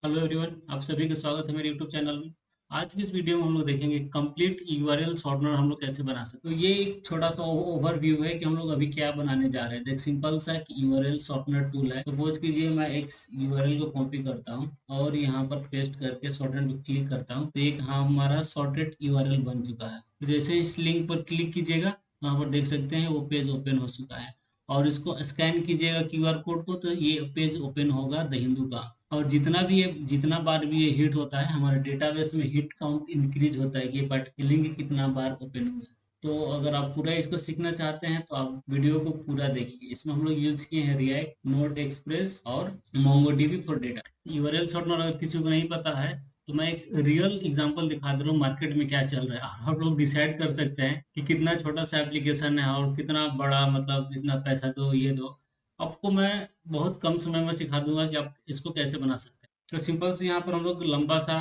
Hello everyone, आप सभी का स्वागत है मेरे यूट्यूब चैनल में। आज की इस वीडियो में हम लोग देखेंगे कंप्लीट यूआरएल शॉर्टनर हम लोग कैसे बना सकते हैं। तो ये एक छोटा सा ओवरव्यू है कि हम लोग अभी क्या बनाने जा रहे हैं। एक सिंपल सा यूआरएल शॉर्टनर टूल है। सपोज कीजिए मैं एक यूआरएल को कॉपी करता हूँ और यहाँ पर पेस्ट करके शॉर्टनर पे क्लिक करता हूँ, तो एक हमारा शॉर्टेड यूआरएल बन चुका है। तो जैसे इस लिंक पर क्लिक कीजिएगा, वहाँ पर देख सकते हैं वो पेज ओपन हो चुका है। और इसको स्कैन कीजिएगा क्यूआर कोड को, तो ये पेज ओपन होगा द हिंदू का। और जितना बार भी ये हिट होता है, हमारे डेटाबेस में हिट काउंट इंक्रीज होता है कि ये पर्टिकुलर लिंक कितना बार ओपन हुआ है। तो अगर आप पूरा इसको सीखना चाहते हैं तो आप वीडियो को पूरा देखिए। इसमें हम लोग यूज किए हैं रिएक्ट, नोड एक्सप्रेस और MongoDB for data. URL shortener अगर किसी को नहीं पता है तो मैं एक रियल एग्जांपल दिखा दे रहा हूँ मार्केट में क्या चल रहा है, और आप लोग डिसाइड कर सकते हैं कि कितना छोटा सा एप्लीकेशन है और कितना बड़ा, मतलब इतना पैसा दो ये दो। आपको मैं बहुत कम समय में सिखा दूंगा कि आप इसको कैसे बना सकते हैं। तो सिंपल से यहाँ पर हम लोग लंबा सा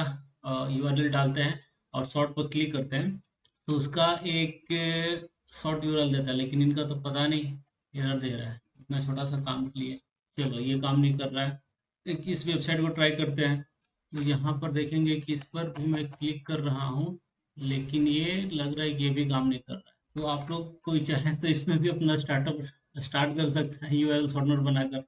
यूआरएल डालते हैं और शॉर्ट पर क्लिक करते हैं, तो उसका एक शॉर्ट यूआरएल देता है, लेकिन इनका तो पता नहीं एरर दे रहा है इतना छोटा सा काम के लिए। चलो, ये काम नहीं कर रहा है। एक इस वेबसाइट को ट्राई करते हैं। तो यहाँ पर देखेंगे कि इस पर भी मैं क्लिक कर रहा हूँ, लेकिन ये लग रहा है कि ये भी काम नहीं कर रहा है। तो आप लोग कोई चाहे तो इसमें भी अपना स्टार्टअप स्टार्ट कर सकते हैं यूआरएल शॉर्टनर बनाकर।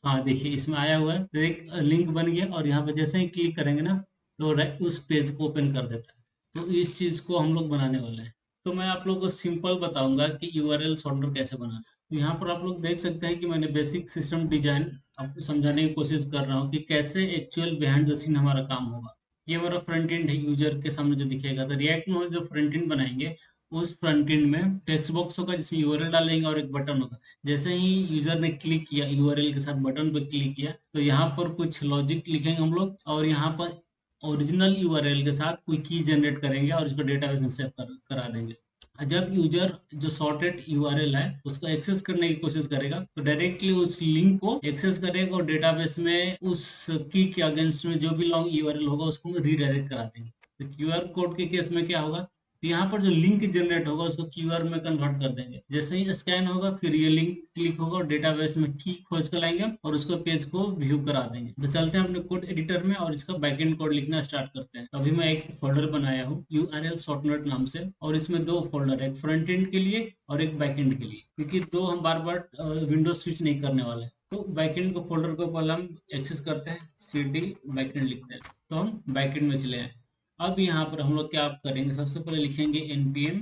हाँ, देखिए इसमें आया हुआ है, तो एक लिंक बन गया और यहाँ पे जैसे ही क्लिक करेंगे ना, तो उस पेज को ओपन कर देता है। तो इस चीज़ को हम लोग बनाने वाले हैं। तो मैं आप लोगों को सिंपल बताऊंगा कि यूआरएल शॉर्टनर कैसे बनाना है। तो यहाँ पर आप लोग देख सकते हैं कि मैंने बेसिक सिस्टम डिजाइन आपको समझाने की कोशिश कर रहा हूँ कि कैसे एक्चुअल बिहाइंड द सीन हमारा काम होगा। ये हमारा फ्रंट एंड है, यूजर के सामने जो दिखेगा। तो रिएक्ट में हम जो फ्रंट एंड बनाएंगे, उस फ्रंट एंड में टेक्स्ट बॉक्स होगा जिसमें यूआरएल डालेंगे और एक बटन होगा। जैसे ही यूजर ने क्लिक किया, यूआरएल के साथ बटन पर क्लिक किया, तो यहाँ पर कुछ लॉजिक लिखेंगे हम लोग और यहाँ पर ओरिजिनल यूआरएल के साथ कोई की जनरेट करेंगे और इसको डेटाबेस में सेव करा देंगे। जब यूजर जो सॉर्टेड यूआरएल है उसको एक्सेस करने की कोशिश करेगा, तो डायरेक्टली उस लिंक को एक्सेस करेगा और डेटाबेस में उस की के अगेंस्ट में जो भी लॉन्ग यूआरएल होगा उसको रीडायरेक्ट करा देंगे। तो क्यूआर कोड के केस में क्या होगा, तो यहाँ पर जो लिंक जनरेट होगा उसको क्यूआर में कन्वर्ट कर देंगे। जैसे ही स्कैन होगा, फिर ये लिंक क्लिक होगा और डेटाबेस में की खोज कर लाएंगे और उसको पेज को व्यू करा देंगे। तो चलते हैं अपने कोड एडिटर में और इसका बैकएंड कोड लिखना स्टार्ट करते हैं। तो अभी मैं एक फोल्डर बनाया हूँ यूआरएल शॉर्टनर नाम से, और इसमें दो फोल्डर है, एक फ्रंट एंड के लिए और एक बैकएंड के लिए, क्योंकि दो हम बार बार विंडो स्विच नहीं करने वाले। तो बैकएंड को फोल्डर को पहले हम एक्सेस करते हैं, cd बैकएंड लिखते हैं, तो हम बैकएंड में चले आए। अब यहाँ पर हम लोग क्या करेंगे, सबसे पहले लिखेंगे npm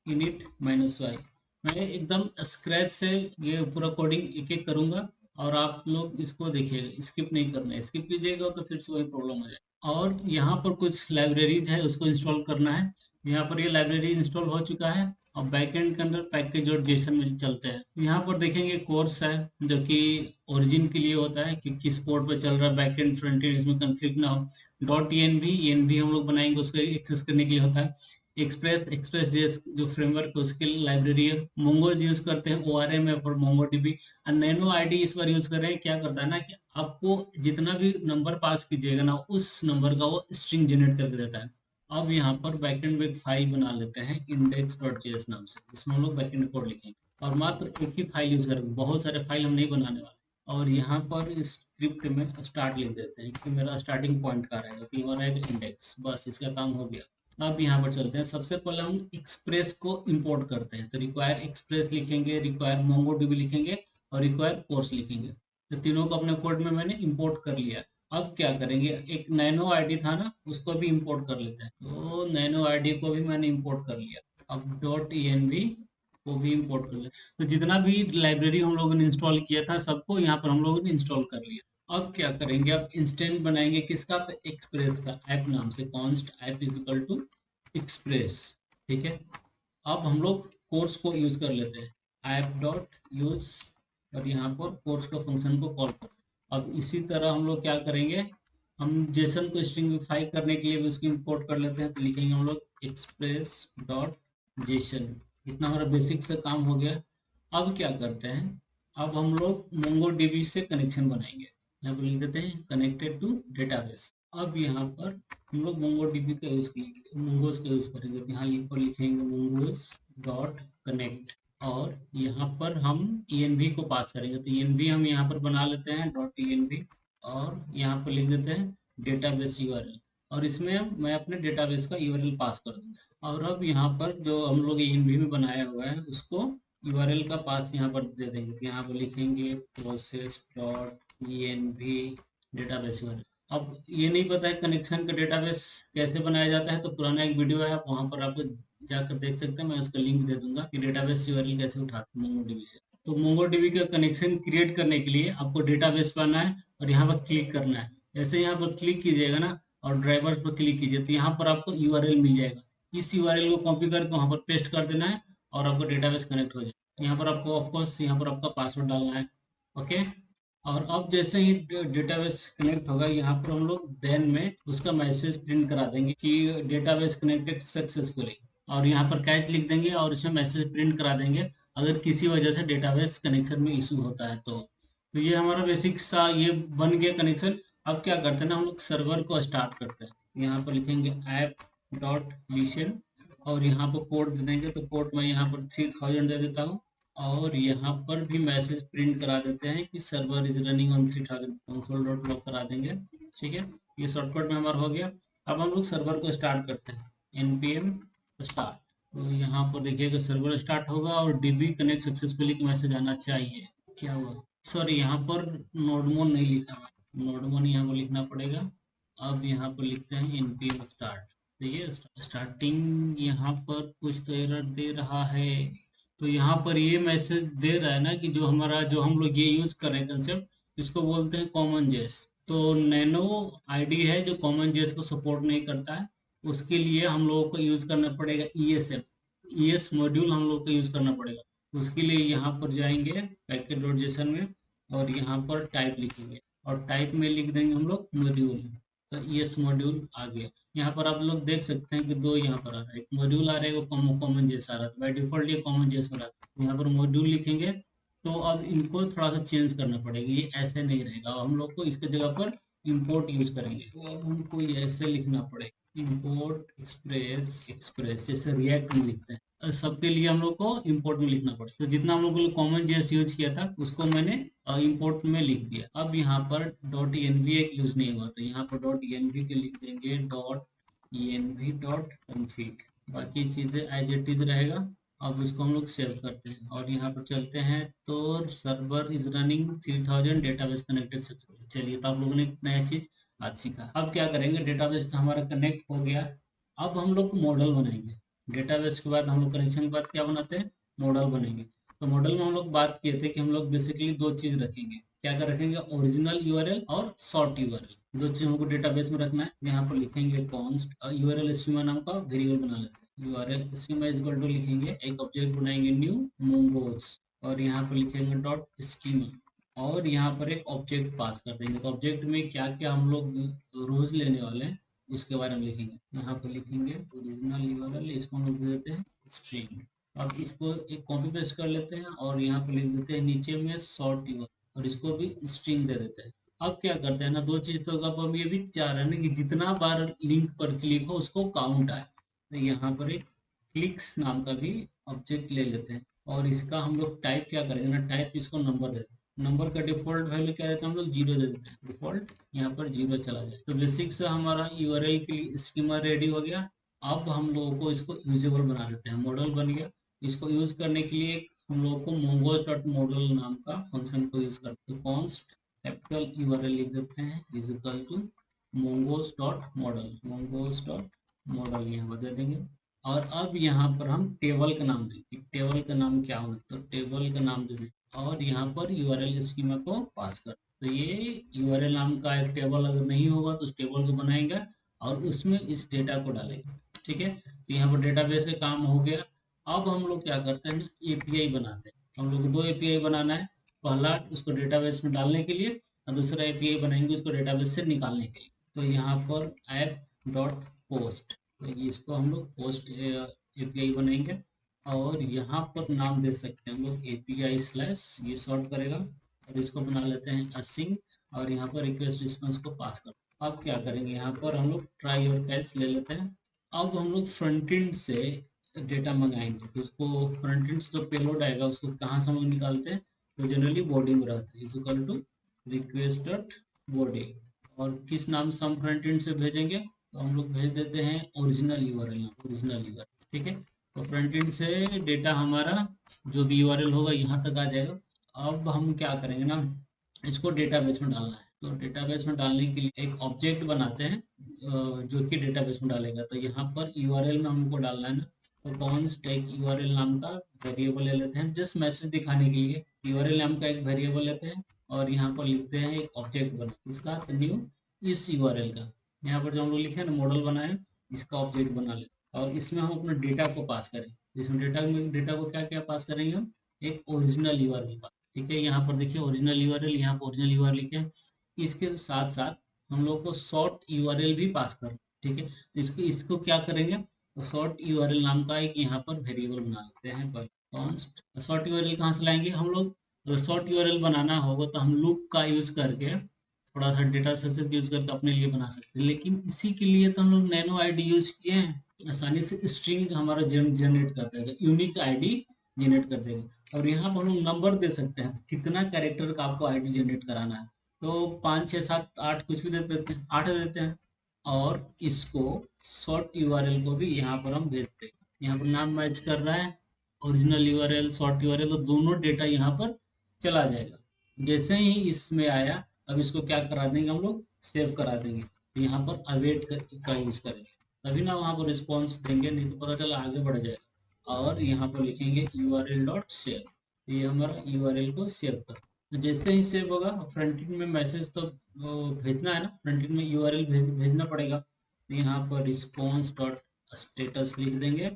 init -y। मैं एकदम स्क्रैच से ये पूरा कोडिंग एक एक करूंगा और आप लोग इसको देखिएगा, स्किप नहीं करना है। स्किप कीजिएगा तो फिर से वही प्रॉब्लम हो जाए। और यहाँ पर कुछ लाइब्रेरीज है, उसको इंस्टॉल करना है। यहाँ पर ये लाइब्रेरी इंस्टॉल हो चुका है। अब बैकएंड के अंदर पैकेज और जेसन में चलते हैं। यहाँ पर देखेंगे कोर्स है जो कि ओरिजिन के लिए होता है कि किस पोर्ट पे चल रहा है, बैकएंड फ्रंट एंड इसमें कंफ्लिक्ट ना हो। डॉट एन भी हम लोग बनाएंगे, उसको एक्सेस करने के लिए होता है। एक्सप्रेस जेएस जो फ्रेमवर्क है उसकी लाइब्रेरी है। मोंगोज यूज करते हैं, ORM है फॉर मोंगोडीबी। और नैनो आईडी इस बार यूज कर रहे हैं। क्या करता है ना कि आपको जितना भी नंबर पास कीजिएगा ना, उस नंबर का वो स्ट्रिंग जनरेट करके देता है। अब यहाँ पर बैकएंड में एक फाइल बना लेते हैं index.js नाम से, इसमें हम लोग बैकएंड कोड लिखेंगे और मात्र एक ही फाइल यूज करेंगे, बहुत सारे फाइल हम नहीं बनाने वाले। और यहाँ पर इस स्क्रिप्ट में स्टार्ट लिख देते हैं कि मेरा स्टार्टिंग पॉइंट का रहेगा, कि हमारा एक इंडेक्स, बस इसका काम हो गया। अब यहाँ पर चलते हैं, सबसे पहले हम एक्सप्रेस को इंपोर्ट करते हैं। तो रिक्वायर एक्सप्रेस लिखेंगे, रिक्वायर मोंगोडीबी लिखेंगे और रिक्वायर कोर्स लिखेंगे। तो तीनों को अपने कोड में मैंने इंपोर्ट कर लिया। अब क्या करेंगे, एक नैनो आईडी था ना, उसको भी इंपोर्ट कर लेते हैं। तो नैनो आईडी को भी मैंने इंपोर्ट कर लिया। अब डॉट env को भी इंपोर्ट कर लिया। तो जितना भी लाइब्रेरी हम लोगों ने इंस्टॉल किया था सबको यहाँ पर हम लोगों ने इंस्टॉल कर लिया। अब क्या करेंगे, अब इंस्टेंट बनाएंगे किसका, तो एक्सप्रेस का, ऐप नाम से, const app is equal to express. ठीक है। अब हम लोग कोर्स को यूज कर लेते हैं, ऐप डॉट यूज, और यहाँ पर कोर्स का फंक्शन को कॉल करते हैं। अब इसी तरह हम लोग क्या करेंगे, हम जेसन को स्ट्रिंगिफाई करने के लिए भी उसको इंपोर्ट कर लेते हैं। तो लिखेंगे हम लोग एक्सप्रेस डॉट जेसन। इतना हमारा बेसिक से काम हो गया। अब क्या करते हैं, अब हम लोग मोंगोडीबी से कनेक्शन बनाएंगे। यहाँ पर लिख देते हैं कनेक्टेड टू डेटाबेस। अब यहाँ पर हम लोग मोंगोडीबी का यूज करेंगे, मोंगोज का यूज करेंगे। तो यहाँ पर लिखेंगे मोंगोज डॉट कनेक्ट, और यहाँ पर हम env को पास करेंगे। तो env हम यहाँ पर बना लेते हैं, डॉट env, और यहाँ पर लिख देते हैं डेटाबेस यूआरएल, और इसमें मैं अपने डेटाबेस का यूआरएल पास कर दूंगा। और अब यहाँ पर जो हम लोग ENV में बनाया हुआ है उसको यूआरएल का पास यहाँ पर दे देंगे। तो यहाँ पर लिखेंगे process dot ENV database URL. अब ये नहीं पता है कनेक्शन का डेटाबेस कैसे बनाया जाता है, तो पुराना एक वीडियो है, आप वहाँ पर आप जाकर देख सकते हैं। मैं उसका लिंक दे दूंगा कि डेटाबेस यूआरएल कैसे उठाते हैं मोंगोडीबी से। तो मोंगोडीबी का कनेक्शन क्रिएट करने के लिए आपको डेटाबेस पर आना है और यहाँ पर क्लिक करना है। जैसे यहाँ पर क्लिक कीजिएगा ना और ड्राइवर्स पर क्लिक कीजिए तो यहाँ पर आपको यूआरएल मिल जाएगा। इस यूआरएल को कॉपी करके वहाँ पर पेस्ट कर देना है और आपको डेटाबेस कनेक्ट हो जाएगा। यहाँ पर आपको ऑफकोर्स यहाँ पर आपका पासवर्ड डालना है। ओके। और अब जैसे ही डेटाबेस कनेक्ट होगा यहाँ पर हम लोग देन में उसका मैसेज प्रिंट करा देंगे कि डेटाबेस कनेक्टेड सक्सेसफुली, और यहाँ पर कैच लिख देंगे और इसमें मैसेज प्रिंट करा देंगे अगर किसी वजह से डेटाबेस कनेक्शन में इशू होता है तो ये हमारा बेसिक सा ये बन गया कनेक्शन। अब क्या करते हैं ना, हम लोग सर्वर को स्टार्ट करते हैं। यहाँ पर लिखेंगे ऐप डॉट लिसन और यहाँ पर पोर्ट दे देंगे। तो पोर्ट मैं यहाँ पर 3000 दे देता हूँ और यहाँ पर भी मैसेज प्रिंट करा देते हैं कि server is running on 3000, console dot log करा देंगे। ठीक है, ये शॉर्टकट में हमारा हो गया। अब हम लोग सर्वर को स्टार्ट करते हैं npm स्टार्ट। तो यहाँ पर देखिएगा सर्वर स्टार्ट होगा और डीबी कनेक्ट सक्सेसफुली का मैसेज आना चाहिए। क्या हुआ, सॉरी यहाँ पर नोडमोन नहीं लिखा है, नोडमोन यहाँ पर लिखना पड़ेगा। अब यहाँ पर लिखते हैं npm स्टार्ट। तो ये स्टार्टिंग यहाँ पर कुछ तो एरर दे रहा है। तो यहाँ पर ये मैसेज दे रहा है ना कि जो हमारा जो हम लोग ये यूज कर रहे हैं कंसेप्ट, इसको बोलते हैं कॉमन जेस। तो नैनो आईडी है जो कॉमन जेस को सपोर्ट नहीं करता है, उसके लिए हम लोगों को यूज करना पड़ेगा ESM, ES मॉड्यूल हम लोग को यूज करना पड़ेगा। उसके लिए यहाँ पर जाएंगे पैकेट डॉट जेसन में और यहाँ पर टाइप लिखेंगे और टाइप में लिख देंगे हम लोग मॉड्यूल। तो ES मॉड्यूल आ गया। यहाँ पर आप लोग देख सकते हैं कि दो यहाँ पर आ रहा है, एक मॉड्यूल आ रहा है, वो कॉमन जैसा आ रहा है। बाई डिफॉल्ट ये कॉमन जैसा रहा है। यहाँ पर मॉड्यूल लिखेंगे। तो अब इनको थोड़ा सा चेंज करना पड़ेगा, ये ऐसे नहीं रहेगा। हम लोग को इसके जगह पर इंपोर्ट यूज करेंगे। तो अब हमको ये ऐसे लिखना पड़ेगा, इंपोर्ट एक्सप्रेस एक्सप्रेस, जैसे रिएक्ट में लिखते हैं। सबके लिए हम लोग को इंपोर्ट में लिखना पड़ेगा। तो जितना हम लोग को कॉमन जेएस यूज किया था उसको मैंने इंपोर्ट में लिख दिया। अब यहाँ पर डॉट env एक यूज नहीं हुआ, तो यहाँ पर डॉट env के लिख देंगे डॉट env डॉट config। बाकी चीजें एज इट इज रहेगा। अब इसको हम लोग सेव करते हैं और यहाँ पर चलते हैं। तो server is running 3000 database connected successfully. चलिए, तो आप लोगों ने नया चीज आज सीखा। अब क्या करेंगे, डेटाबेस तो हमारा कनेक्ट हो गया। अब हम लोग मॉडल बनाएंगे। डेटाबेस के बाद हम लोग कनेक्शन के बाद क्या बनाते हैं, मॉडल बनेंगे। तो मॉडल में हम लोग बात किए थे कि हम लोग बेसिकली दो चीज रखेंगे। क्या क्या रखेंगे, ओरिजिनल यूआरएल और शॉर्ट यूआरएल। दो चीज हमको डेटाबेस में रखना है। यहाँ पर लिखेंगे कॉन्स्ट यूआरएल स्कीमा नाम का वेरिएबल बना लेते हैं। URL schema is equal to लिखेंगे, एक ऑब्जेक्ट बनाएंगे न्यू मोंगोज और यहाँ पर लिखेंगे डॉट स्कीमा और यहाँ पर एक ऑब्जेक्ट पास कर देंगे। तो ऑब्जेक्ट में क्या क्या हम लोग रोज लेने वाले हैं उसके बारे में लिखेंगे। यहाँ पर लिखेंगे ओरिजिनल यूआरएल, इसको हम लोग दे देते हैं स्ट्रिंग। अब इसको एक कॉपी पेस्ट कर लेते हैं और यहाँ पर लिख देते हैं नीचे में शॉर्ट यूआरएल और इसको भी स्ट्रिंग दे देते हैं। अब क्या करते हैं ना, दो चीज तो अब हम ये भी चाह रहे हैं ना कि जितना बार लिंक पर क्लिक हो उसको काउंट आए। तो यहाँ पर एक क्लिक्स नाम का भी ऑब्जेक्ट ले लेते हैं और इसका हम लोग टाइप क्या करेंगे ना, टाइप इसको नंबर दे देते हैं। नंबर का डिफॉल्ट वैल्यू क्या देते हैं हम लोग, 0 दे देते हैं। डिफॉल्ट यहाँ पर 0 चला जाए। तो बेसिक से हमारा यूआरएल के लिए स्कीमा रेडी हो गया। अब हम लोगों को इसको यूजेबल बना देते हैं। मॉडल बन गया। इसको यूज करने के लिए हम लोगों को mongoose डॉट मॉडल नाम का फंक्शन को यूज करते हैं। कॉन्स्ट कैपिटल यूआरएल लिख देते हैं is equal to mongoose dot model, mongoose dot model यहाँ पर दे देंगे। और अब यहाँ पर हम टेबल का नाम देंगे। टेबल का नाम क्या होगा, तो टेबल का नाम दे देंगे और यहाँ पर यूआरएल स्कीमा को पास कर। तो ये यूआरएल नाम का एक टेबल अगर नहीं होगा तो उस टेबल को बनाएंगे और उसमें इस डेटा को डालेंगे। ठीक है, तो यहाँ पर डेटाबेस का काम हो गया। अब हम लोग क्या करते हैं, एपीआई बनाते हैं। हम लोग को दो एपीआई बनाना है। पहला उसको डेटाबेस में डालने के लिए और दूसरा एपीआई बनाएंगे उसको डेटाबेस से निकालने के लिए। तो यहाँ पर ऐप डॉट पोस्ट, तो इसको हम लोग पोस्ट एपीआई बनाएंगे और यहाँ पर नाम दे सकते हैं हम लोग एपीआई स्लैश, ये सॉर्ट करेगा और इसको बना लेते हैं असिंक और यहाँ पर रिक्वेस्ट रिस्पॉन्स को पास कर। अब क्या करेंगे, यहाँ पर हम लोग ट्राई और कैच ले लेते हैं। अब हम लोग फ्रंट एंड से डेटा मंगाएंगे तो उसको फ्रंट एंड से जो पेलोड आएगा उसको कहाँ से हम लोग निकालते हैं, तो जनरली बॉडी में रहता है, is equal to request dot body और किस नाम से हम फ्रंट एंड से भेजेंगे, तो हम लोग भेज देते हैं ओरिजिनल यूआरएल, ओरिजिनल यूआरएल। ठीक है, तो फ्रंट एंड से डेटा हमारा जो भी यूआरएल होगा यहाँ तक आ जाएगा। अब हम क्या करेंगे ना, इसको डेटाबेस में डालना है। तो डेटाबेस में डालने के लिए एक ऑब्जेक्ट बनाते हैं जो कि डेटाबेस में डालेगा। तो यहाँ पर यूआरएल में हमको डालना है ना, तो कॉन्स्ट एक यूआरएल नाम का वेरिएबल ले लेते हैं, जस्ट मैसेज दिखाने के लिए यूआरएल नाम का एक वेरिएबल लेते हैं और यहाँ पर लिखते हैं एक ऑब्जेक्ट बना इसका, तो न्यू इस यूआरएल का, यहाँ पर जो हम लोग लिखे हैं ना मॉडल बनाए, इसका ऑब्जेक्ट बना लेते हैं और इसमें हम अपने डेटा को पास करें। इसमें डेटा को क्या क्या पास करेंगे हम, एक ओरिजिनल यूआरएल पास। ठीक है, यहाँ पर देखिए ओरिजिनल यूआरएल, यहाँ पर ओरिजिनल यूआरएल लिखे हैं। इसके साथ साथ हम लोग को शॉर्ट यूआरएल भी पास कर। ठीक है, तो इसको इसको क्या करेंगे, तो शॉर्ट यूआरएल नाम का एक यहाँ पर वेरिएबल बना लेते हैं। कॉन्स्ट शॉर्ट यूआरएल कहाँ से लाएंगे हम लोग, अगर शॉर्ट यूआरएल बनाना होगा तो हम लूप का यूज करके थोड़ा सा डेटा स्ट्रक्चर यूज करके अपने लिए बना सकते हैं, लेकिन इसी के लिए तो हम लोग नैनो आईडी यूज किए हैं। आसानी से स्ट्रिंग हमारा जनरेट कर देगा, यूनिक आईडी जनरेट कर देगा। और यहाँ पर हम लोग नंबर दे सकते हैं कितना कैरेक्टर का आपको आईडी जनरेट कराना है, तो 5 6 7 8 कुछ भी दे देते हैं, 8 दे देते हैं। और इसको शॉर्ट यूआरएल को भी यहाँ पर हम भेजते हैं, यहाँ पर नाम मैच कर रहा है, ओरिजिनल यूआरएल शॉर्ट यूआरएल, तो दोनों डेटा यहाँ पर चला जाएगा। जैसे ही इसमें आया, अब इसको क्या करा देंगे हम लोग, सेव करा देंगे। तो यहाँ पर अवेट का यूज करेंगे, तभी ना वहाँ पर रिस्पॉन्स देंगे, नहीं तो पता चला आगे बढ़ जाएगा। और यहाँ पर लिखेंगे यूआरएल डॉट सेव, ये हमारा यूआरएल को सेव कर। तो जैसे ही सेव होगा, फ्रंट एंड में मैसेज तो वो भेजना है ना, फ्रंट एंड में यूआरएल भेजना पड़ेगा। तो यहाँ पर रिस्पॉन्स डॉट स्टेटस लिख देंगे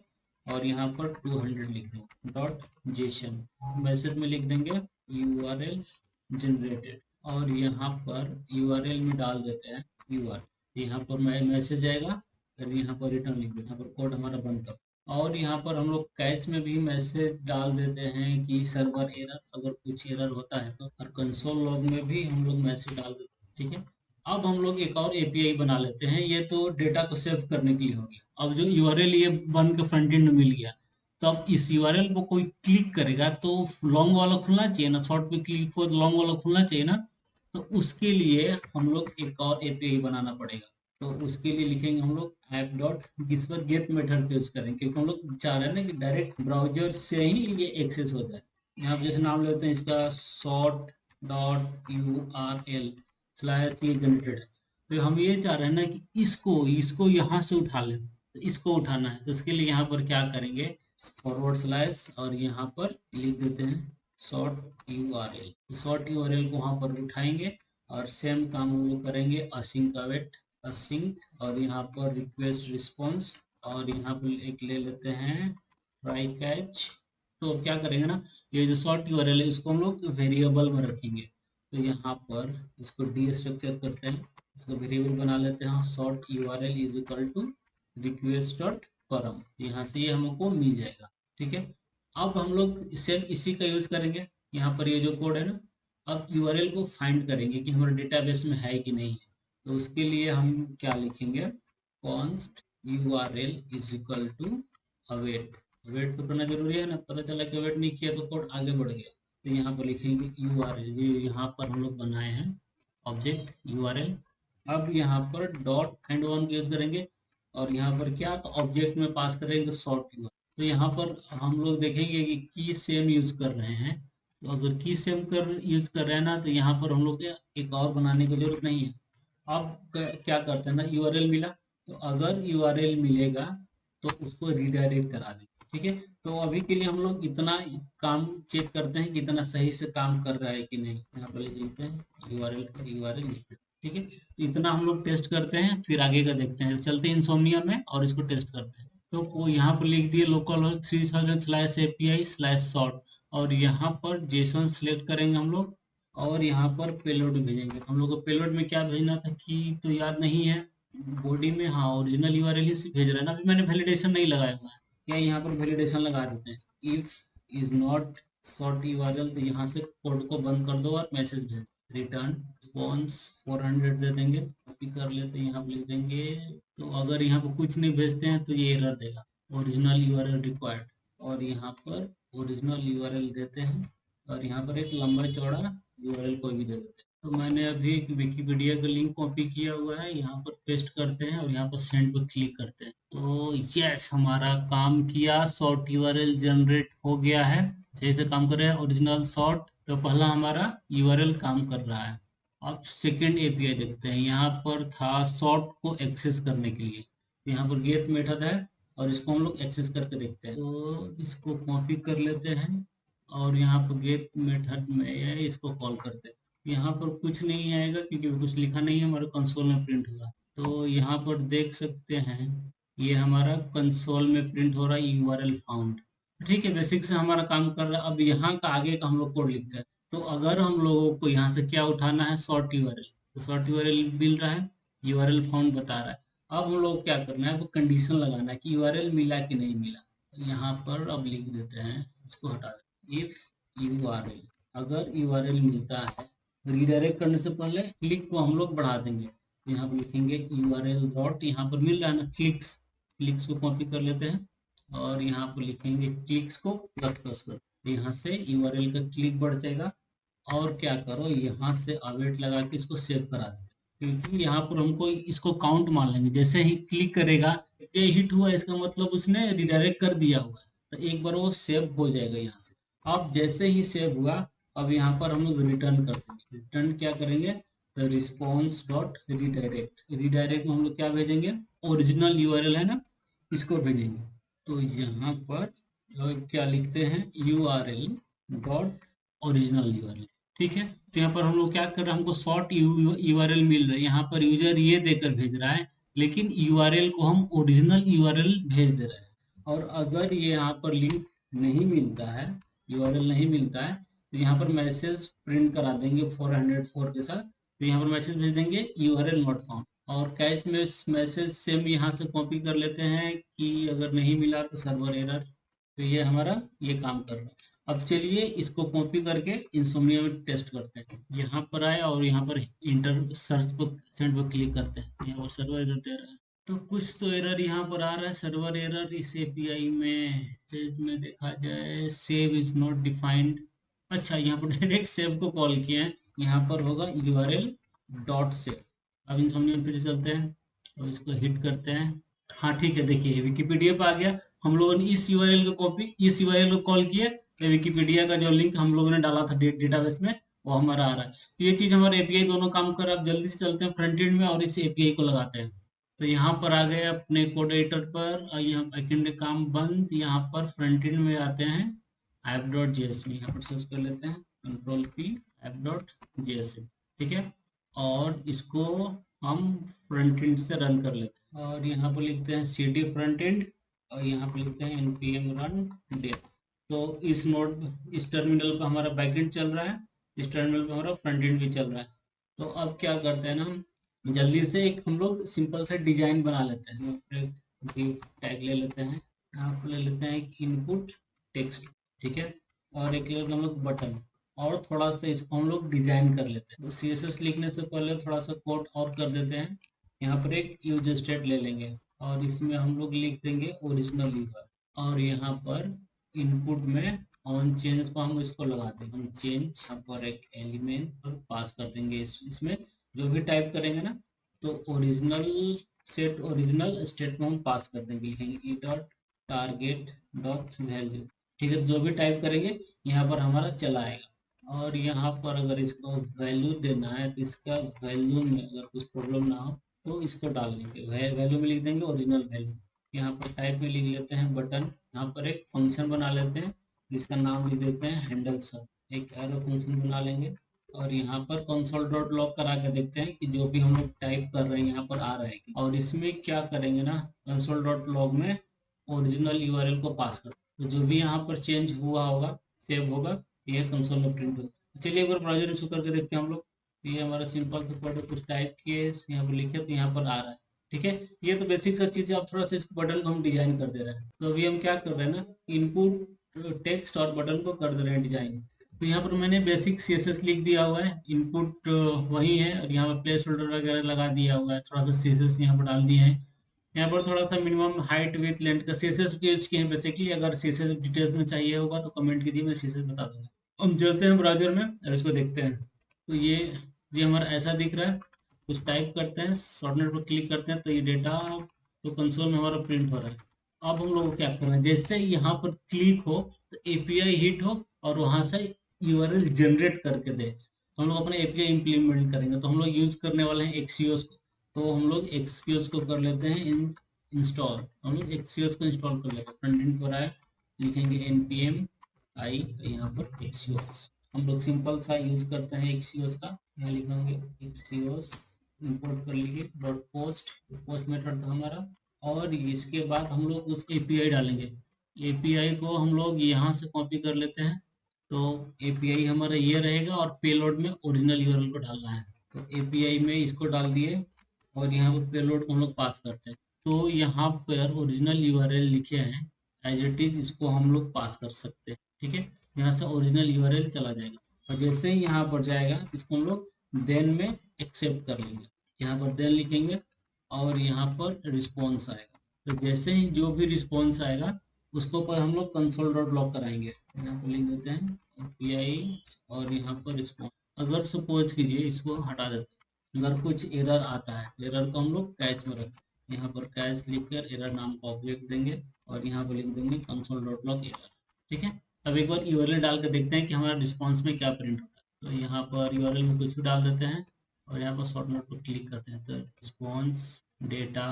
और यहाँ पर 200 लिख देंगे डॉट जेसन, मैसेज में लिख देंगे यूआरएल जनरेटेड, और यहाँ पर यूआरएल में डाल देते हैं यूआरएल। यहाँ पर मैसेज आएगा, फिर यहाँ पर रिटर्न लिख देते हैं, यहाँ पर कोड हमारा बंद कर। और यहाँ पर हम लोग कैच में भी मैसेज डाल देते हैं कि सर्वर एरर, अगर कुछ एरर होता है तो। और कंसोल लॉग में भी हम लोग मैसेज डाल देते हैं। ठीक है, अब हम लोग एक और एपीआई बना लेते हैं, ये तो डेटा को सेव करने के लिए हो गया। अब जो यूआरएल ये बन के फ्रंट एंड मिल गया, तो अब इस यूआरएल को कोई क्लिक करेगा तो लॉन्ग वाला खुलना चाहिए ना, शॉर्ट पे क्लिक हो तो लॉन्ग वाला खुलना चाहिए ना। तो उसके लिए हम लोग एक और एपीआई बनाना पड़ेगा। तो उसके लिए लिखेंगे हम लोग ऐप डॉट, इस पर गेट मेथड यूज करेंगे, क्योंकि हम लोग चाह रहे हैं ना कि डायरेक्ट ब्राउजर से ही ये एक्सेस हो जाए। यहाँ पर जैसे नाम लेते हैं इसका short dot U R L slash ये जनरेटेड है। तो हम ये चाह रहे हैं ना कि इसको इसको यहाँ से उठा लें, तो इसको उठाना है। तो इसके लिए यहाँ पर क्या करेंगे, फॉरवर्ड स्लैश और यहाँ पर लिख देते हैं शॉर्ट यूआरएल। शॉर्ट यूआरएल को वहाँ पर उठाएंगे और सेम काम हम लोग करेंगे, असिंक अवेट असिंक, और यहाँ पर रिक्वेस्ट रिस्पॉन्स, और यहाँ पर एक ले लेते हैं ट्राई कैच। तो अब क्या करेंगे ना, ये जो शॉर्ट यूआरएल है इसको हम लोग वेरिएबल में रखेंगे। तो यहाँ पर इसको डी स्ट्रक्चर करते हैं, इसको वेरिएबल बना लेते हैं, short URL is equal to request dot param, यहाँ से ये हमको मिल जाएगा। ठीक है, अब हम लोग सेम इसी का यूज करेंगे। यहाँ पर ये जो कोड है ना, अब यूआरएल को फाइंड करेंगे कि हमारे डेटाबेस में है कि नहीं है। तो उसके लिए हम क्या लिखेंगे, const URL is equal to await. Await तो करना जरूरी है ना, पता चला कि अवेट नहीं किया तो कोड आगे बढ़ गया। तो यहाँ पर लिखेंगे यूआरएल, ये यहाँ पर हम लोग बनाए हैं ऑब्जेक्ट यूआरएल। अब यहाँ पर डॉट फाइंड वन यूज करेंगे और यहाँ पर क्या, तो ऑब्जेक्ट में पास करेंगे शॉर्ट यूआरएल। तो यहाँ पर हम लोग देखेंगे कि की सेम यूज कर रहे हैं। तो अगर की सेम कर यूज कर रहे हैं ना, तो यहाँ पर हम लोग एक और बनाने की जरूरत नहीं है। अब क्या करते हैं ना, यूआरएल मिला, तो अगर यूआरएल मिलेगा तो उसको रिडायरेक्ट करा दें। ठीक है, तो अभी के लिए हम लोग इतना काम चेक करते हैं कि इतना सही से काम कर रहा है कि नहीं। यहाँ पर लिखते हैं यूआरएल पर यूआरएल लिखते हैं। ठीक है, तो इतना हम लोग टेस्ट करते हैं, फिर आगे का देखते हैं। चलते हैं इंसोम्निया में और इसको टेस्ट करते हैं। तो वो यहाँ पर लिख दिए लोकल होस्ट 3000/API/sort, और यहाँ पर जेसन सिलेक्ट करेंगे हम लोग और यहाँ पर पेलोड भेजेंगे। हम लोग को पेलोड में क्या भेजना था कि तो याद नहीं है, बॉडी में हाँ ओरिजिनल यूआरएल ही भेज रहा है ना। अभी मैंने वैलिडेशन नहीं लगाया हुआ है, क्या यहाँ पर वैलिडेशन लगा देते हैं, if is not short URL, तो यहाँ से कोड को बंद कर दो और मैसेज भेज रिटर्न रिस्पॉन्स 400 दे देंगे। कॉपी कर लेते हैं, यहाँ पर लिख देंगे। तो अगर यहाँ पर कुछ नहीं भेजते हैं तो ये एरर देगा, ओरिजिनल यूआरएल रिक्वायर्ड। और यहाँ पर ओरिजिनल यूआरएल देते हैं और यहाँ पर एक लंबा चौड़ा यूआरएल कोई भी दे देते हैं। तो मैंने अभी विकिपीडिया का लिंक कॉपी किया हुआ है, यहाँ पर पेस्ट करते हैं और यहाँ पर सेंड पर क्लिक करते हैं। तो यस, हमारा काम किया, शॉर्ट यूआरएल जनरेट हो गया है। सही से काम कर रहा है ओरिजिनल शॉर्ट। तो पहला हमारा यूआरएल काम कर रहा है। अब सेकेंड एपीआई देखते हैं। यहाँ पर था शॉर्ट को एक्सेस करने के लिए, यहाँ पर गेट मेथड है और इसको हम लोग एक्सेस करके देखते हैं। तो इसको कॉपी कर लेते हैं और यहाँ पर गेट मेथड में इसको कॉल करते हैं। यहाँ पर कुछ नहीं आएगा क्योंकि कुछ लिखा नहीं है, हमारे कंसोल में प्रिंट हुआ। तो यहाँ पर देख सकते हैं ये हमारा कंसोल में प्रिंट हो रहा है यूआरएल फाउंड। ठीक है, बेसिक से हमारा काम कर रहा है। अब यहाँ का आगे का हम लोग कोड लिखते हैं। तो अगर हम लोगों को यहाँ से क्या उठाना है, शॉर्ट यूआरएल, तो शॉर्ट यूआरएल मिल रहा है, यूआरएल फाउंड बता रहा है। अब हम लोग क्या करना है, वो कंडीशन लगाना है कि यूआरएल मिला कि नहीं मिला। यहाँ पर अब लिख देते हैं, इसको हटा दें, इफ यूआरएल, अगर यूआरएल मिलता है, रीडायरेक्ट करने से पहले क्लिक को हम लोग बढ़ा देंगे। यहाँ पर लिखेंगे यूआरएल डॉट, यहाँ पर मिल रहा है ना क्लिक्स, क्लिक्स को कॉपी कर लेते हैं और यहाँ पर लिखेंगे क्लिक्स को प्लस प्लस कर, यहाँ से यूआरएल का क्लिक बढ़ जाएगा। और क्या करो, यहाँ से अवेट लगा के इसको सेव करा देंगे, क्योंकि यहाँ पर हमको इसको काउंट मान लेंगे। जैसे ही क्लिक करेगा, ये हिट हुआ, इसका मतलब उसने रिडायरेक्ट कर दिया हुआ है, तो एक बार वो सेव हो जाएगा यहाँ से। अब जैसे ही सेव हुआ, अब यहाँ पर हम लोग रिटर्न कर देंगे। रिटर्न क्या करेंगे, तो रिस्पॉन्स डॉट रिडायरेक्ट, रिडायरेक्ट में हम लोग क्या भेजेंगे, ओरिजिनल यूआरएल है ना, इसको भेजेंगे। तो यहाँ पर क्या लिखते हैं, यूआरएल डॉट ओरिजिनल यूआरएल। ठीक है, तो यहाँ पर हम लोग क्या कर रहे हैं, हमको शॉर्ट यूआरएल मिल रहा है। यहाँ पर यूजर ये देकर भेज रहा है, लेकिन यूआरएल को हम ओरिजिनल यूआरएल भेज दे रहे हैं। और अगर ये यहाँ पर लिंक नहीं मिलता है, यूआरएल नहीं मिलता है, तो यहाँ पर मैसेज प्रिंट करा देंगे 404 के साथ। तो यहाँ पर मैसेज भेज देंगे यूआरएल नॉट फाउंड। और कैश में मैसेज सेम यहाँ से कॉपी कर लेते हैं कि अगर नहीं मिला तो सर्वर एरर। तो ये हमारा ये काम कर रहा है। अब चलिए इसको कॉपी करके इंसोम्निया में टेस्ट करते हैं। यहाँ पर आए और यहाँ पर इंटर सर्च पर सेंड पर क्लिक करते हैं, यहाँ पर सर्वर एरर दे रहा है। तो कुछ तो एरर यहाँ पर आ रहा है, सर्वर एरर। इस एपीआई में इसमें देखा जाए, सेव इज नॉट डिफाइंड। अच्छा, यहाँ पर डायरेक्ट सेव को कॉल किया है, यहाँ पर होगा यूआरएल डॉट सेव। अब इंसोम्निया फिर चलते हैं और इसको हिट करते हैं। हाँ ठीक है, देखिए विकिपीडिया पे आ गया। हम लोगों ने इस यूआरएल को कॉपी, इस यूआरएल को कॉल किया, तो विकिपीडिया का जो लिंक हम लोगों ने डाला था डेटाबेस में, वो हमारा आ रहा है। तो ये चीज हमारे एपीआई दोनों काम कर रहा है। अब जल्दी से चलते हैं फ्रंट एंड में और इस एपीआई को लगाते हैं। तो यहाँ पर आ गए अपने कोड एडिटर पर, और यहाँ बैकएंड में काम बंद। यहाँ पर फ्रंट एंड में आते हैं, ऐप डॉट जेएस में यहाँ पर सर्च कर लेते हैं, control P app dot JS. ठीक है, और इसको हम फ्रंट एंड से रन कर लेते हैं और यहाँ पर लिखते हैं cd फ्रंट एंड और यहाँ पर लिखते हैं npm run dev। तो इस नोड, इस टर्मिनल पर हमारा बैकएंड चल रहा है, इस टर्मिनल पर हमारा फ्रंट एंड भी चल रहा है। तो अब क्या करते हैं ना, हम जल्दी से एक हम लोग सिंपल सा डिजाइन बना लेते हैं। एक टैग ले लेते हैं, यहाँ पर ले लेते हैं एक इनपुट टेक्स्ट। ठीक है, और एक ले लेते हैं हम लोग बटन, और थोड़ा सा इसको हम लोग डिजाइन कर लेते हैं। तो CSS लिखने से पहले थोड़ा सा कोड और कर देते हैं। यहाँ पर एक यूज स्टेट ले लेंगे और इसमें हम लोग लिख देंगे ओरिजिनल यूआर, और यहाँ पर इनपुट में ऑन चेंज पर हम इसको लगा देंगे। हम चेंज यहाँ पर एक एलिमेंट और पास कर देंगे। इसमें जो भी टाइप करेंगे ना, तो ओरिजिनल सेट, ओरिजिनल स्टेट में हम पास कर देंगे, लिखेंगे E dot target dot value. ठीक है, जो भी टाइप करेंगे यहाँ पर हमारा चला आएगा। और यहाँ पर अगर इसको वैल्यू देना है, तो इसका वैल्यू में अगर कुछ प्रॉब्लम ना हो तो इसको डाल देंगे, वैल्यू में लिख देंगे ओरिजिनल वैल्यू। यहाँ पर टाइप में लिख लेते हैं बटन। यहाँ पर एक फंक्शन बना लेते हैं जिसका नाम लिख देते हैं हैंडल सब, एक एरो फंक्शन बना लेंगे। और यहाँ पर कंसोल डॉट लॉग करा के देखते हैं कि जो भी हम लोग टाइप कर रहे हैं यहाँ पर आ रहा है। और इसमें क्या करेंगे ना, कंसोल डॉट लॉग में ओरिजिनल यूआरएल को पास कर, तो जो भी यहाँ पर चेंज हुआ होगा, सेव होगा, यह कंसोल में प्रिंट होगा। चलिए एक बार ब्राउजर में शो करके देखते हैं हम लोग। तो ये हमारा सिंपल सा कोड, कुछ टाइप किए, यहाँ पर लिखे, तो यहाँ पर आ रहा है। ठीक है, ये तो बेसिक सा चीज़ है। अब थोड़ा सा इसको बटन को हम डिजाइन कर दे रहे हैं। तो अभी हम क्या कर रहे हैं ना, इनपुट टेक्स्ट और बटन को कर दे रहे हैं डिजाइन। तो यहाँ पर मैंने बेसिक CSS लिख दिया हुआ है, इनपुट वही है, और यहाँ पर प्लेस होल्डर वगैरह लगा दिया हुआ है, थोड़ा सा CSS यहाँ पर डाल दिए हैं। यहाँ पर थोड़ा सा मिनिमम हाइट विथ लेंथ का CSS यूज किए हैं बेसिकली। अगर CSS डिटेल्स में चाहिए होगा तो कमेंट कीजिए, मैं CSS बता दूंगा। हम चलते हैं ब्राउजर में और इसको देखते हैं। तो ये ये हमारा ऐसा दिख रहा है। कुछ टाइप करते हैं, शॉर्टनर पर क्लिक करते हैं तो ये डेटा तो कंसोल में हमारा प्रिंट हो रहा है। अब हम लोग को क्या करना है, जैसे यहाँ पर क्लिक हो तो एपीआई हिट हो और वहां से यूआरएल जनरेट करके दे। हम लोग अपना एपीआई इंप्लीमेंट करेंगे तो हम लोग यूज करने वाले हैं एक्सियोस को। तो हम लोग एक्सियोस को कर लेते हैं इंस्टॉल। हम लोग एक्सियोस को इंस्टॉल कर लेते हैं। फ्रंट एंड पर आए, लिखेंगे npm आई, यहाँ पर एक्सियोस। हम लोग सिंपल सा यूज करते हैं एक्सियोस का। यहाँ लिखेंगे एक्सियोस, इंपोर्ट कर लीजिए डॉट पोस्ट, पोस्ट मेथड था हमारा। और इसके बाद हम लोग उस एपीआई डालेंगे। एपीआई को हम लोग यहाँ से कॉपी कर लेते हैं। तो एपीआई हमारा ये रहेगा और पेलोड में ओरिजिनल यूआरएल को डालना है। तो एपीआई में इसको डाल दिए और यहाँ पर पेलोड को हम लोग पास करते हैं। तो यहाँ पर ओरिजिनल यूआरएल लिखे हैं एज इट इज, इसको हम लोग पास कर सकते हैं। ठीक है, यहाँ से ओरिजिनल यूआरएल चला जाएगा और जैसे ही यहाँ पर जाएगा इसको हम लोग देन में एक्सेप्ट कर लेंगे। यहाँ पर देन लिखेंगे और यहाँ पर रिस्पॉन्स आएगा। तो जैसे ही जो भी रिस्पॉन्स आएगा उसको पर हम लोग कंसोल डॉट लॉग कराएंगे। यहाँ पर लिख देते हैं एपीआई और यहाँ पर रिस्पॉन्स। अगर सपोज कीजिए इसको हटा देते हैं, अगर कुछ एरर आता है एरर को हम लोग कैच में रखें। यहाँ पर कैच लिखकर एरर नाम को लिख देंगे और यहाँ पर लिख देंगे कंसोल डॉट लॉग एरर। ठीक है, अब एक बार यूआरएल डाल कर देखते हैं कि हमारा रिस्पॉन्स में क्या प्रिंट होता है। तो यहाँ पर यूआरएल में कुछ भी डाल देते हैं और यहाँ पर शॉर्ट नोट पर क्लिक करते हैं तो रिस्पॉन्स डेटा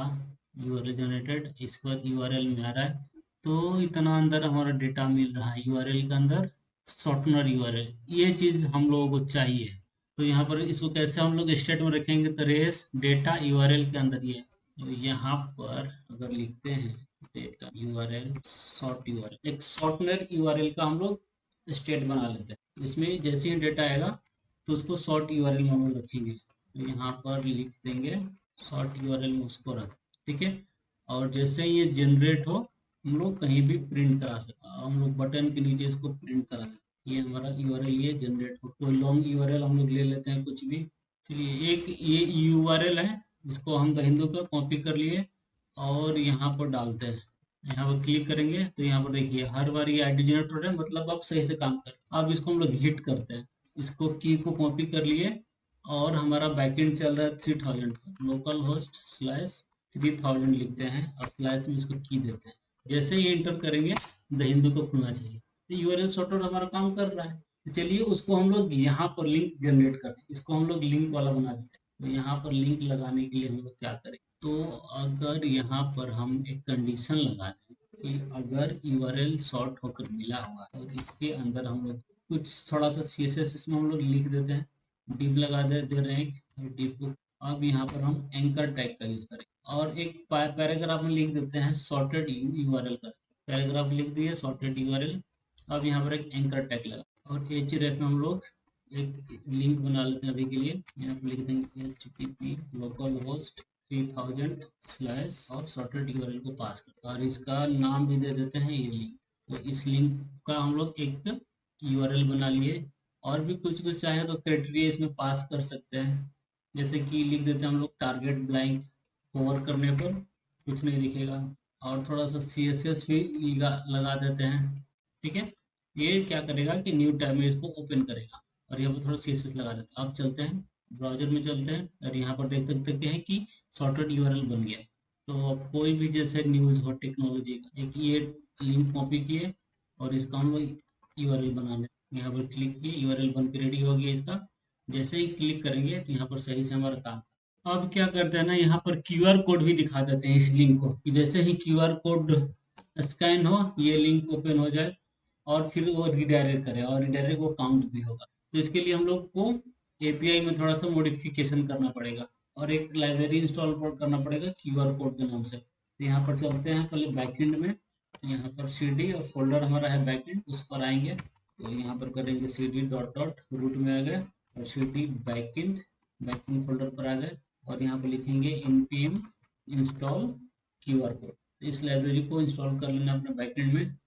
यूआरएल जनरेटेड, इस पर यूआरएल में आ रहा है। तो इतना अंदर हमारा डेटा मिल रहा है यूआरएल के अंदर, शॉर्टनर यूआरएल। ये चीज़ हम लोगों को चाहिए। तो यहाँ पर इसको कैसे हम लोग स्टेट में रखेंगे, तो रेस डेटा यूआरएल के अंदर ये। तो यहाँ पर अगर लिखते हैं डेटा यूआरएल शॉर्ट यूआरएल, एक शॉर्टनर यूआरएल का हम लोग स्टेट बना लेते हैं। इसमें जैसे ही डेटा आएगा तो उसको शॉर्ट यूआरएल में हम लोग रखेंगे। तो यहाँ पर लिख देंगे शॉर्ट यूआरएल में उसको रख। ठीक है, और जैसे ही ये जनरेट हो हम लोग कहीं भी प्रिंट करा सकते, हम लोग बटन के नीचे इसको प्रिंट करा दें। ये हमारा यूआरएल ये जनरेट हो। कोई लॉन्ग यूआरएल हम लोग ले लेते हैं कुछ भी। चलिए एक ये यूआरएल है, इसको हम द हिंदू का कॉपी कर लिए और यहाँ पर डालते हैं। यहाँ पर क्लिक करेंगे तो यहाँ पर देखिए हर बार ये आईडी जनरेट हो रहा है, मतलब अब सही से काम कर। अब इसको हम लोग हिट करते हैं, इसको की को कॉपी कर लिए और हमारा बैकएंड चल रहा है 3000 पर। लोकल होस्ट स्लैश 3000 लिखते हैं और स्लैश में इसको की देते हैं। जैसे ही एंटर करेंगे द हिंदू को खुलना चाहिए। तो यूआरएल सॉर्टर हमारा काम कर रहा है। तो चलिए उसको हम लोग यहाँ पर लिंक जनरेट करते हैं, इसको हम लोग लिंक वाला बना देते हैं। तो यहाँ पर लिंक लगाने के लिए हम लोग क्या करें, तो अगर यहाँ पर हम एक कंडीशन लगा दें कि अगर यूआरएल शॉर्ट होकर मिला हुआ और इसके अंदर हम लोग कुछ थोड़ा सा सीएसएस इसमें हम लोग लिख देते हैं, डिव लगा दे रहे हैं डिव को। अब यहाँ पर हम एंकर टैग का यूज करें और एक पैराग्राफ में लिख देते हैं सॉर्टेड यूआरएल का। पैराग्राफ लिख दिए सॉर्टेड यूआरएल। अब यहाँ पर एक एंकर टैग लगा और href में हम लोग एक लिंक बना लेते हैं अभी के लिए। यहाँ पर लिख देंगे http लोकल होस्ट 3000 स्लैश और सॉर्टेड यूआरएल को पास कर और इसका नाम भी दे देते हैं ये लिंक। तो इस लिंक का हम लोग एक यूआरएल बना लिए और भी कुछ चाहे तो क्राइटेरिया इसमें पास कर सकते हैं। जैसे कि लिख देते हैं हम लोग टारगेट ब्लैंक, होवर करने पर कुछ नहीं दिखेगा और थोड़ा सा CSS भी लगा देते हैं। ठीक है, ये क्या करेगा कि न्यू टैब में इसको ओपन करेगा और यहाँ पर थोड़ा CSS लगा देते हैं। अब चलते हैं ब्राउजर में चलते हैं और यहाँ पर देख सकते हैं कि सॉर्टेड यूआरएल बन गया है। तो अब कोई भी जैसे न्यूज़ हो टेक्नोलॉजी का, एक ये लिंक कॉपी किए और इसका हम लोग यूआरएल बनाने, यहाँ पर क्लिक किए यूआरएल बन के रेडी हो गया इसका। जैसे ही क्लिक करेंगे तो यहाँ पर सही से हमारा काम। अब क्या करते हैं ना, यहाँ पर क्यूआर कोड भी दिखा देते हैं इस लिंक को कि जैसे ही क्यूआर कोड स्कैन हो ये लिंक ओपन हो जाए और फिर वो रिडायरेक्ट करे और रिडायरेक्ट वो काउंट भी होगा। तो इसके लिए हम लोग को एपीआई में थोड़ा सा मॉडिफिकेशन करना पड़ेगा और एक लाइब्रेरी इंस्टॉल करना पड़ेगा क्यूआर कोड के नाम से। तो यहाँ पर चलते हैं पहले बैकएंड में। यहाँ पर cd और फोल्डर हमारा है बैकएंड, उस पर आएंगे। तो यहाँ पर करेंगे cd डॉट डॉट रूट में आ गए और cd बैकएंड, बैकएंड फोल्डर पर आ गए और यहाँ पर लिखेंगे npm इंस्टॉल क्यूआर कोड। इस लाइब्रेरी को इंस्टॉल कर लेना अपने बैकएंड में।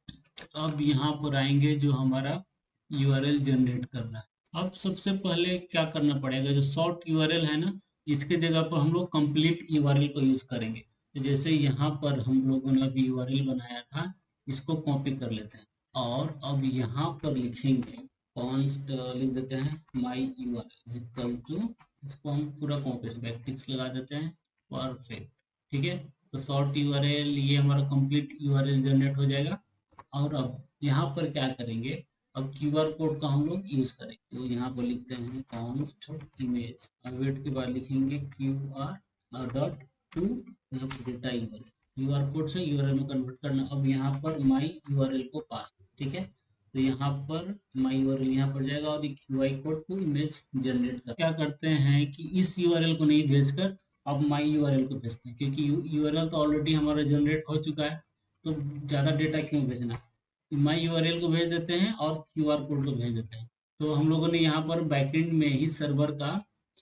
अब यहाँ पर आएंगे जो हमारा यूआरएल जनरेट कर रहा है। अब सबसे पहले क्या करना पड़ेगा, जो शॉर्ट यूआरएल है ना, इसके जगह पर हम लोग कंप्लीट यूआरएल को यूज करेंगे। तो जैसे यहाँ पर हम लोगों ने अभी यूआरएल बनाया था, इसको कॉपी कर लेते हैं और अब यहाँ पर लिखेंगे कॉन्स्ट लिख देते हैं माई यूआरएल इक्वल टू इसको हम पूरा कॉपी बैक टिक्स लगा देते हैं। परफेक्ट, ठीक है। तो शॉर्ट यूआरएल ये हमारा कंप्लीट यूआरएल जनरेट हो जाएगा। और अब यहाँ पर क्या करेंगे, अब क्यूआर कोड का हम लोग यूज करेंगे। तो यहाँ पर लिखते हैं कॉन्स्ट इमेज, वेट के बाद लिखेंगे क्यूआर डॉट टू, यहाँ पर डेटा यूआरएल, क्यूआर कोड से यूआरएल में कन्वर्ट करना। अब यहाँ पर माई यूआरएल को पास, ठीक है। तो यहाँ पर माई यूआरएल यहाँ पर जाएगा और QR code to image generate कर क्या करते हैं कि इस यूआरएल को नहीं भेजकर अब माई यूआरएल को भेजते हैं, क्योंकि यूआरएल तो ऑलरेडी हमारा जनरेट हो चुका है, तो ज़्यादा डेटा क्यों भेजना। माई यूआरएल को भेज देते हैं और क्यूआर कोड को भेज देते हैं। तो हम लोगों ने यहाँ पर बैकएंड में ही सर्वर का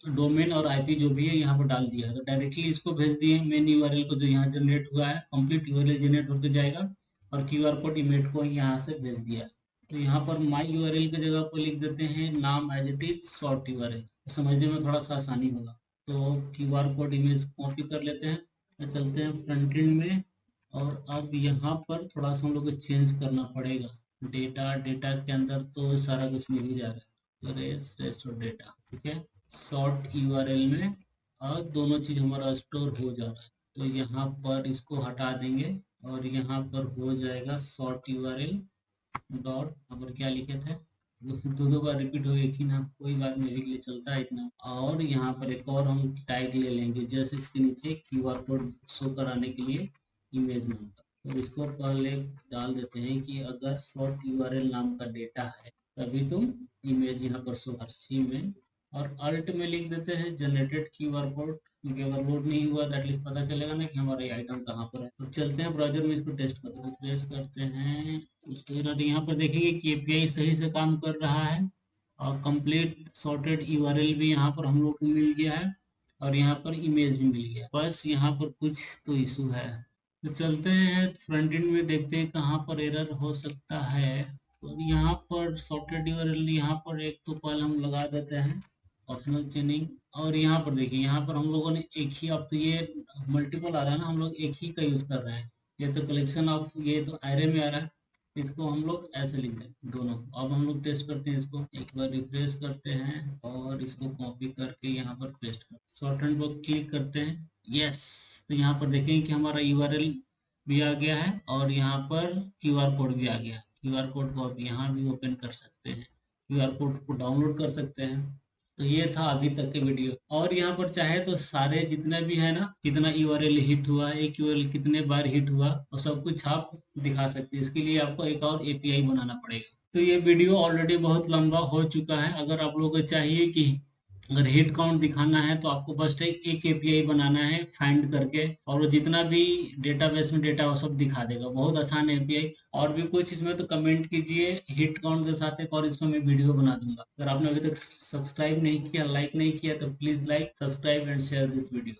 डोमेन और आईपी जो भी है यहाँ पर डाल दिया है, तो डायरेक्टली इसको भेज दिए मेन यूआरएल को जो यहाँ जनरेट हुआ है, कंप्लीट यूआरएल जनरेट होकर जाएगा और क्यूआर कोड इमेज को यहाँ से भेज दिया। तो यहाँ पर माई यूआरएल की जगह पर लिख देते हैं नाम as it is short URL, समझने में थोड़ा सा आसानी होगा। तो क्यूआर कोड इमेज कॉपी कर लेते हैं, तो चलते हैं फ्रंट एंड में। और अब यहाँ पर थोड़ा सा हम लोग को चेंज करना पड़ेगा। डेटा, डेटा के अंदर तो सारा कुछ मिल ही जा रहा है, तो रेस्ट और डेटा, ठीक है। शॉर्ट यूआरएल में और दोनों चीज हमारा स्टोर हो जा रहा है, तो यहाँ पर इसको हटा देंगे और यहाँ पर हो जाएगा शॉर्ट यूआरएल डॉट, यहाँ पर क्या लिखे थे, दो दो बार रिपीट हो एक ही नाम, कोई बात नहीं, अभी के लिए चलता है इतना। और यहाँ पर एक और हम टैग ले लेंगे जैसे इसके नीचे क्यूआर कोड शो कराने के लिए इमेज नाम का। तो इसको पहले डाल देते हैं कि अगर शॉर्ट यूआरएल नाम का डेटा है तभी तुम इमेज यहाँ पर शो कर सी में। और अल्ट में लिख देते हैं जनरेटेड क्यूआर कोड, क्योंकि अगर लोड नहीं हुआ तो एटलीस्ट पता चलेगा ना कि हमारा ये आइटम कहाँ पर है। तो चलते हैं ब्राउजर में, इसको टेस्ट करते हैं, रिफ्रेश करते हैं। उसके बाद यहाँ पर देखेंगे कि एपीआई सही से काम कर रहा है और कंप्लीट सॉर्टेड यूआरएल भी यहाँ पर हम लोग को मिल गया है और यहाँ पर इमेज भी मिल गया। बस यहाँ पर कुछ तो इशू है, तो चलते हैं फ्रंट एंड में, देखते हैं कहाँ पर एरर हो सकता है। तो यहाँ पर सॉर्टेड यूआरएल यहाँ पर एक तो पहले हम लगा देते हैं ऑप्शनल चेनिंग। और यहाँ पर देखिए, यहाँ पर हम लोगों ने एक ही, अब तो ये मल्टीपल आ रहा है ना, हम लोग एक ही का यूज कर रहे हैं। ये तो कलेक्शन ऑफ, ये तो एरे में आ रहा है, इसको हम लोग ऐसे लिख दें दोनों। अब हम लोग टेस्ट करते हैं इसको, एक बार रिफ्रेश करते हैं और इसको कॉपी करके यहाँ पर पेस्ट कर शॉर्ट एंड पर क्लिक करते हैं। यस, तो यहाँ पर देखेंगे कि हमारा यूआरएल भी आ गया है और यहाँ पर क्यूआर कोड भी आ गया। क्यूआर कोड को आप यहाँ भी ओपन कर सकते हैं, क्यूआर कोड को डाउनलोड कर सकते हैं। तो ये था अभी तक के वीडियो। और यहाँ पर चाहे तो सारे जितने भी है ना, कितना यूआरएल हिट हुआ, एक यूआरएल कितने बार हिट हुआ, और सब कुछ आप दिखा सकते हैं। इसके लिए आपको एक और एपीआई बनाना पड़ेगा। तो ये वीडियो ऑलरेडी बहुत लंबा हो चुका है। अगर आप लोगों को चाहिए कि अगर हिट काउंट दिखाना है तो आपको बस एक एपीआई बनाना है फाइंड करके, और वो जितना भी डेटाबेस में डेटा वो सब दिखा देगा। बहुत आसान एपीआई। और भी कुछ इसमें तो कमेंट कीजिए हिट काउंट के साथ, एक और इसमें मैं वीडियो बना दूंगा। अगर आपने अभी तक सब्सक्राइब नहीं किया, लाइक नहीं किया, तो please like, subscribe and share this video.